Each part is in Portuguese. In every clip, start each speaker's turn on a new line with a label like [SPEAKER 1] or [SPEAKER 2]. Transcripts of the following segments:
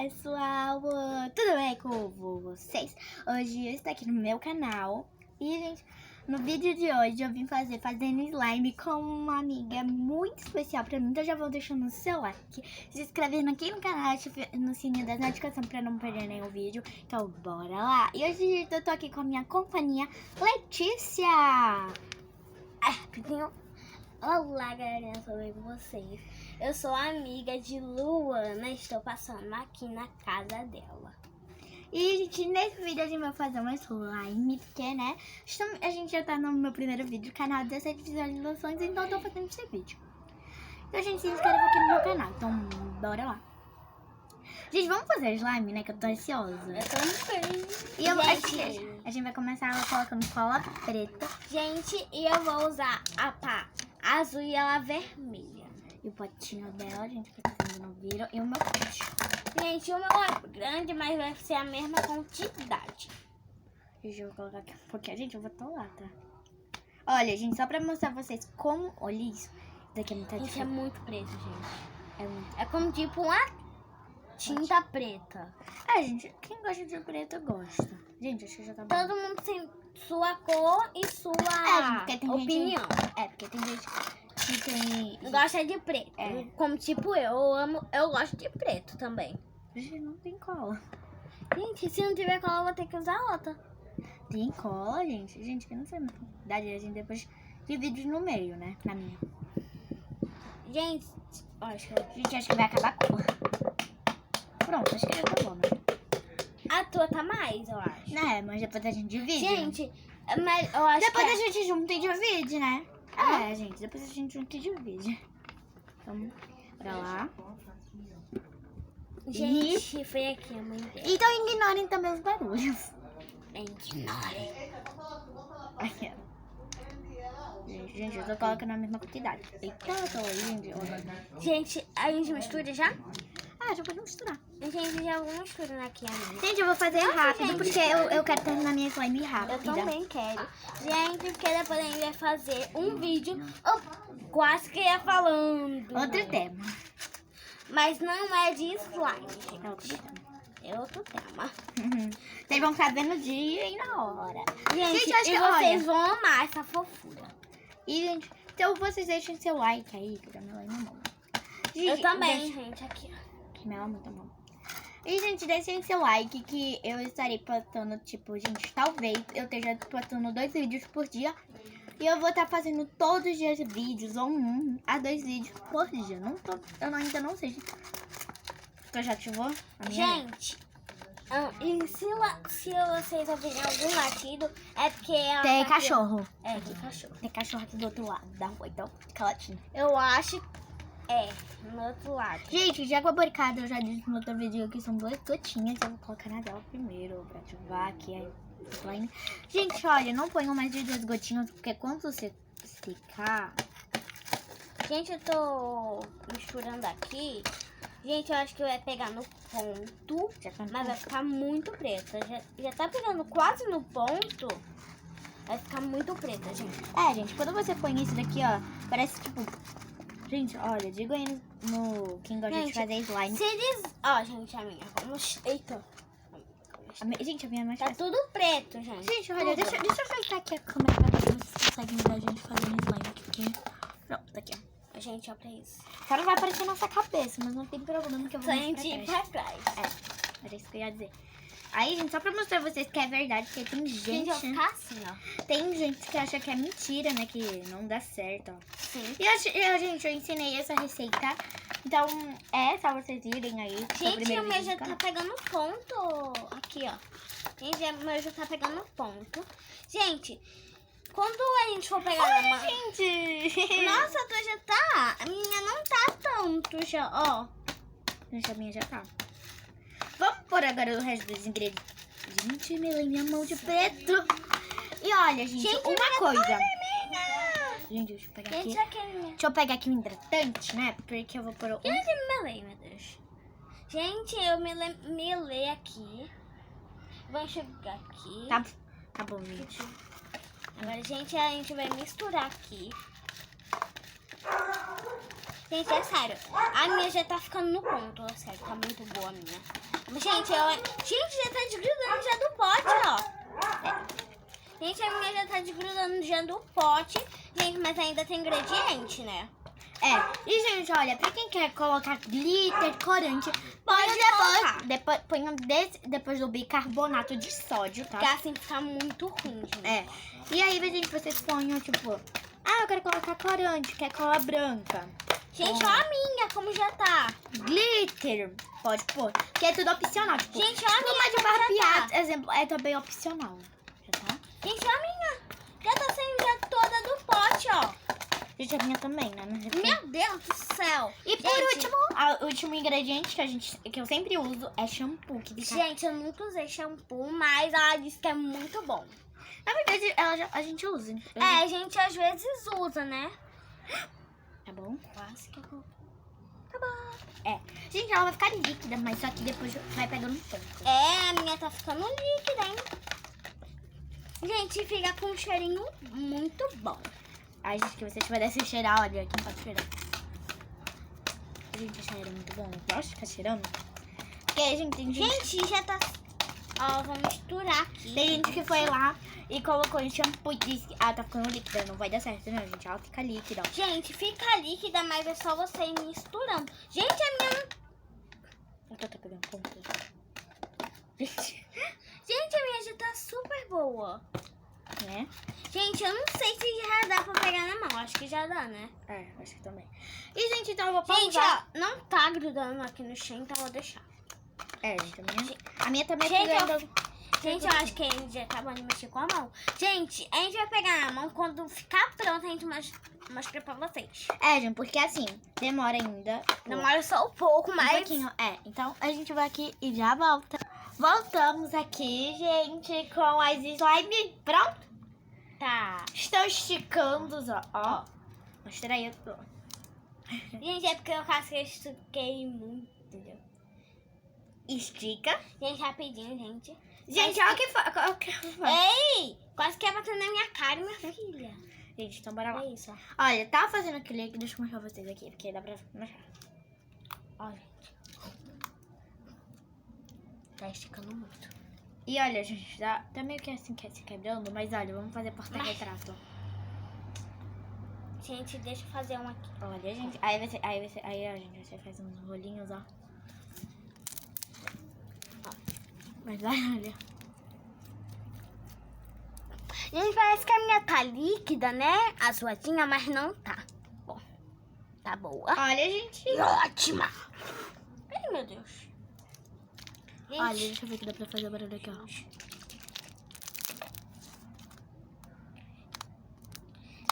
[SPEAKER 1] pessoal, tudo bem com vocês? Hoje eu estou aqui no meu canal e, gente, no vídeo de hoje eu vim fazendo slime com uma amiga muito especial pra mim. Então já vou deixando o seu like, se inscrevendo aqui no canal, no sininho das notificações pra não perder nenhum vídeo. Então bora lá! E hoje eu tô aqui com a minha companhia, Letícia!
[SPEAKER 2] Olá, galerinha, tudo bem com vocês? Eu sou amiga de Luana, estou passando aqui na casa dela.
[SPEAKER 1] E, gente, nesse vídeo a gente vai fazer uma slime, porque, né, a gente já tá no meu primeiro vídeo, canal 17 visualizações, então eu tô fazendo esse vídeo. Então, a gente se inscreve aqui no meu canal, então bora lá. Gente, vamos fazer slime, né, que eu tô ansiosa.
[SPEAKER 2] Eu também.
[SPEAKER 1] E a gente vai começar colocando cola preta.
[SPEAKER 2] Gente, e eu vou usar a pá azul e ela vermelha.
[SPEAKER 1] E o potinho dela, gente, que vocês não viram, e o meu pote.
[SPEAKER 2] Gente, o meu é grande, mas vai ser a mesma quantidade.
[SPEAKER 1] Deixa eu colocar aqui um pouquinho. Gente, eu vou tolar, tá? Olha, gente, só pra mostrar pra vocês como... Olha isso. Isso daqui é muito
[SPEAKER 2] Isso
[SPEAKER 1] diferente.
[SPEAKER 2] é muito preto, gente.
[SPEAKER 1] É
[SPEAKER 2] como tipo uma tinta preta.
[SPEAKER 1] Gente, quem gosta de preto gosta. Gente, acho que já tá bom.
[SPEAKER 2] Todo mundo tem sua cor e sua
[SPEAKER 1] porque tem
[SPEAKER 2] opinião.
[SPEAKER 1] Porque tem gente que tem...
[SPEAKER 2] Gosta de preto. Como tipo eu gosto de preto também.
[SPEAKER 1] Gente, não tem cola.
[SPEAKER 2] Gente, se não tiver cola, eu vou ter que usar outra.
[SPEAKER 1] Tem cola, gente? Gente, que não sei. Dá a gente depois divide no meio, né? Na minha.
[SPEAKER 2] Gente,
[SPEAKER 1] acho que vai acabar a cor. Pronto, acho que já tá bom, né?
[SPEAKER 2] A tua tá mais, eu acho.
[SPEAKER 1] Mas depois a gente divide.
[SPEAKER 2] Gente, mas eu acho
[SPEAKER 1] depois
[SPEAKER 2] que...
[SPEAKER 1] a gente junta e divide, né? Gente, depois a gente junta e divide. Vamos pra lá.
[SPEAKER 2] Gente, foi aqui a mãe dela.
[SPEAKER 1] Então ignorem também os barulhos.
[SPEAKER 2] Ignorem.
[SPEAKER 1] Aqui, ó. Gente, eu tô colocando a mesma quantidade. Eita, eu tô lindo.
[SPEAKER 2] Gente, a gente mistura já?
[SPEAKER 1] Já pode misturar.
[SPEAKER 2] Gente, já vou misturando aqui a minha.
[SPEAKER 1] Gente, eu vou fazer rápido,
[SPEAKER 2] gente.
[SPEAKER 1] porque eu quero terminar minha slime rápido.
[SPEAKER 2] Eu também quero. Gente, porque depois a gente vai fazer um vídeo. Quase que ia falando.
[SPEAKER 1] Outro tema.
[SPEAKER 2] Mas não é de slime, gente.
[SPEAKER 1] É outro tema.
[SPEAKER 2] É outro tema.
[SPEAKER 1] Vocês vão ficar vendo o dia e na hora.
[SPEAKER 2] Gente,
[SPEAKER 1] eu acho que
[SPEAKER 2] vocês vão amar essa fofura.
[SPEAKER 1] E, gente, então vocês deixem seu like aí, que dá meu like na mão.
[SPEAKER 2] Eu também, gente, aqui, ó.
[SPEAKER 1] Que meu é muito bom. E, gente, deixem seu like, que eu estarei postando, tipo, gente, talvez eu esteja postando 2 vídeos por dia. E eu vou estar fazendo todos os dias vídeos, ou 1 a 2 vídeos por dia. Ainda não sei. Tu já ativou?
[SPEAKER 2] Gente, e se vocês ouvirem algum latido, é porque ela
[SPEAKER 1] tem
[SPEAKER 2] tá
[SPEAKER 1] cachorro.
[SPEAKER 2] Aqui. Tem cachorro.
[SPEAKER 1] Tem cachorro aqui do outro lado da rua, então fica latindo.
[SPEAKER 2] Eu acho no outro lado.
[SPEAKER 1] Gente, já com a boricada, eu já disse no outro vídeo que são 2 gotinhas. Eu vou colocar na dela primeiro pra ativar aqui a slime. Gente, olha, não ponham mais de 2 gotinhas, porque quando você secar...
[SPEAKER 2] Gente, eu tô misturando aqui. Gente, eu acho que vai pegar no ponto, mas vai ficar muito preta. Já tá pegando quase no ponto. Vai ficar muito preta, gente.
[SPEAKER 1] Gente, quando você põe isso daqui, ó, parece tipo... Gente, olha, diga aí no quem gosta de fazer slime.
[SPEAKER 2] Gente, a minha. Vamos... Eita.
[SPEAKER 1] Gente, a minha é mais
[SPEAKER 2] Tá
[SPEAKER 1] fácil.
[SPEAKER 2] tudo preto, gente.
[SPEAKER 1] Gente, olha, deixa eu ajeitar aqui a câmera pra ver se vocês conseguem ver a gente fazendo slime aqui. Pronto, aqui, ó.
[SPEAKER 2] Gente, olha pra isso.
[SPEAKER 1] Só não vai aparecer nossa cabeça, mas não tem problema que eu vou
[SPEAKER 2] Só a gente ir pra trás.
[SPEAKER 1] Era isso que eu ia dizer. Aí, gente, só pra mostrar pra vocês que é verdade, porque tem gente...
[SPEAKER 2] Gente, eu vou ficar assim, ó.
[SPEAKER 1] Tem gente que acha que é mentira, né? Que não dá certo, ó.
[SPEAKER 2] Sim.
[SPEAKER 1] E gente, eu ensinei essa receita. Então, só vocês irem aí.
[SPEAKER 2] Gente, o meu já tá pegando ponto. Aqui, ó. Gente, o meu já tá pegando ponto. Gente, quando a gente for pegar a mão...
[SPEAKER 1] gente!
[SPEAKER 2] Nossa, a tua já tá... A minha não tá tanto já, ó.
[SPEAKER 1] Gente, a minha já tá. Vamos pôr agora o resto dos ingredientes. Gente, melei minha mão de preto. E olha, gente, uma coisa. Gente, deixa eu pegar aqui. Deixa eu pegar aqui o hidratante, né? Porque eu vou pôr
[SPEAKER 2] Eu me melei, meu Deus. Gente, eu melei aqui. Vou enxugar aqui.
[SPEAKER 1] Tá bom, gente.
[SPEAKER 2] Agora, gente, a gente vai misturar aqui. Gente, é sério. A minha já tá ficando no ponto. É sério, tá muito boa a minha. Gente, já tá desgrudando já do pote, ó. Gente, a minha já tá desgrudando já do pote. Gente, mas ainda tem ingrediente, né?
[SPEAKER 1] E gente, olha, pra quem quer colocar glitter, corante, pode depois do bicarbonato de sódio, tá?
[SPEAKER 2] Porque assim fica muito ruim, gente.
[SPEAKER 1] E aí, gente, vocês ponham, tipo, eu quero colocar corante, quer cola branca.
[SPEAKER 2] Gente, ó a minha, como já tá.
[SPEAKER 1] Glitter, pode pôr, que é tudo opcional. Tipo,
[SPEAKER 2] Gente, ó a minha,
[SPEAKER 1] de
[SPEAKER 2] como já
[SPEAKER 1] barbear,
[SPEAKER 2] tá.
[SPEAKER 1] exemplo, é também opcional. Já tá?
[SPEAKER 2] Gente, ó a minha. Já tá saindo já toda do pote, ó.
[SPEAKER 1] Gente, a minha também, né?
[SPEAKER 2] Meu Deus do céu.
[SPEAKER 1] E por
[SPEAKER 2] Gente,
[SPEAKER 1] último, o último ingrediente que eu sempre uso é shampoo.
[SPEAKER 2] Gente, eu nunca usei shampoo, mas ela disse que é muito bom.
[SPEAKER 1] Na verdade, a gente usa.
[SPEAKER 2] A gente às vezes usa, né?
[SPEAKER 1] Tá bom?
[SPEAKER 2] Quase que eu...
[SPEAKER 1] Gente, ela vai ficar líquida, mas só que depois vai pegando um pouco.
[SPEAKER 2] A minha tá ficando líquida, hein? Gente, fica com um cheirinho muito bom.
[SPEAKER 1] Ai, gente, que vocês pudessem cheirar, olha, aqui não pode cheirar. Gente, esse cheiro é muito bom. Eu gosto de ficar cheirando. Porque, gente, tem gente...
[SPEAKER 2] Gente, já tá... Ó, vou misturar aqui.
[SPEAKER 1] Tem gente que foi lá e colocou em shampoo e disse que tá ficando líquida. Não vai dar certo, não, gente. Ela fica líquida, ó.
[SPEAKER 2] Gente, fica líquida, mas é só você ir misturando. Gente, a minha...
[SPEAKER 1] Eu tô pegando conta.
[SPEAKER 2] Gente, a minha já tá super boa.
[SPEAKER 1] Né?
[SPEAKER 2] Gente, eu não sei se já dá pra pegar na mão. Acho que já dá, né?
[SPEAKER 1] Acho que também. E, gente, então eu vou pausar.
[SPEAKER 2] Gente, ó, não tá grudando aqui no chão, então eu vou deixar.
[SPEAKER 1] Gente, a minha também
[SPEAKER 2] Gente,
[SPEAKER 1] tá grudando.
[SPEAKER 2] Gente, eu acho que a gente já acabou de mexer com a mão. Gente, a gente vai pegar na mão. Quando ficar pronto, a gente mostra pra vocês.
[SPEAKER 1] Gente, porque assim, demora ainda.
[SPEAKER 2] Demora só um pouco, mas...
[SPEAKER 1] Um pouquinho. Então a gente vai aqui e já volta. Voltamos aqui, gente, com as slime. Pronto?
[SPEAKER 2] Tá.
[SPEAKER 1] Estão esticando, ó. Mostra aí.
[SPEAKER 2] Gente, é porque eu quase que eu estiquei muito, entendeu?
[SPEAKER 1] Estica.
[SPEAKER 2] Gente, rapidinho, gente.
[SPEAKER 1] Gente, olha o que foi.
[SPEAKER 2] Ei! Quase que é batendo na minha cara, minha filha.
[SPEAKER 1] Gente, então bora lá.
[SPEAKER 2] É isso, ó.
[SPEAKER 1] Olha, tá fazendo aquele aqui, deixa eu mostrar pra vocês aqui, porque dá pra mostrar.
[SPEAKER 2] Ó, gente. Tá esticando muito.
[SPEAKER 1] E olha, gente, tá meio que assim, se quebrando, mas olha, vamos fazer porta-retrato.
[SPEAKER 2] Gente, deixa eu fazer um aqui.
[SPEAKER 1] Olha, gente, aí a gente você faz uns rolinhos, ó. Mas olha.
[SPEAKER 2] Gente, parece que a minha tá líquida, né? A suazinha, mas não tá. Bom, tá boa.
[SPEAKER 1] Olha, gente.
[SPEAKER 2] Ótima. Ai, meu Deus. Gente.
[SPEAKER 1] Olha, deixa eu ver que dá pra fazer o barulho aqui, ó.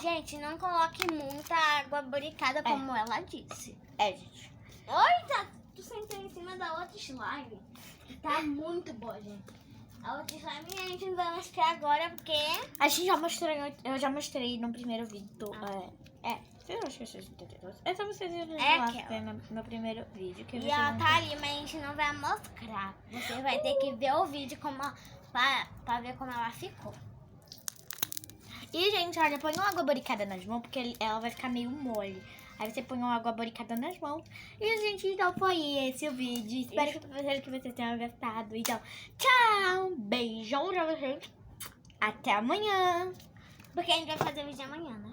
[SPEAKER 2] Gente, não coloque muita água boricada, como ela disse.
[SPEAKER 1] Gente.
[SPEAKER 2] Olha, tu sentou em cima da outra slime. Tá muito boa, gente. A outra slime a gente não vai mostrar agora, porque...
[SPEAKER 1] A gente já mostrou, eu já mostrei no primeiro vídeo. Vocês acham que vocês entenderam? É só vocês irem lá ver meu primeiro vídeo. Que
[SPEAKER 2] e ela tá ali, mas a gente não vai mostrar. Você vai ter que ver o vídeo pra ver como ela ficou.
[SPEAKER 1] E, gente, olha, põe uma água boricada nas mãos, porque ela vai ficar meio mole. Aí você põe uma água boricada nas mãos. E, gente, então foi esse o vídeo. Espero que vocês tenham gostado. Então, tchau! Beijão pra vocês. Até amanhã.
[SPEAKER 2] Porque a gente vai fazer vídeo amanhã, né?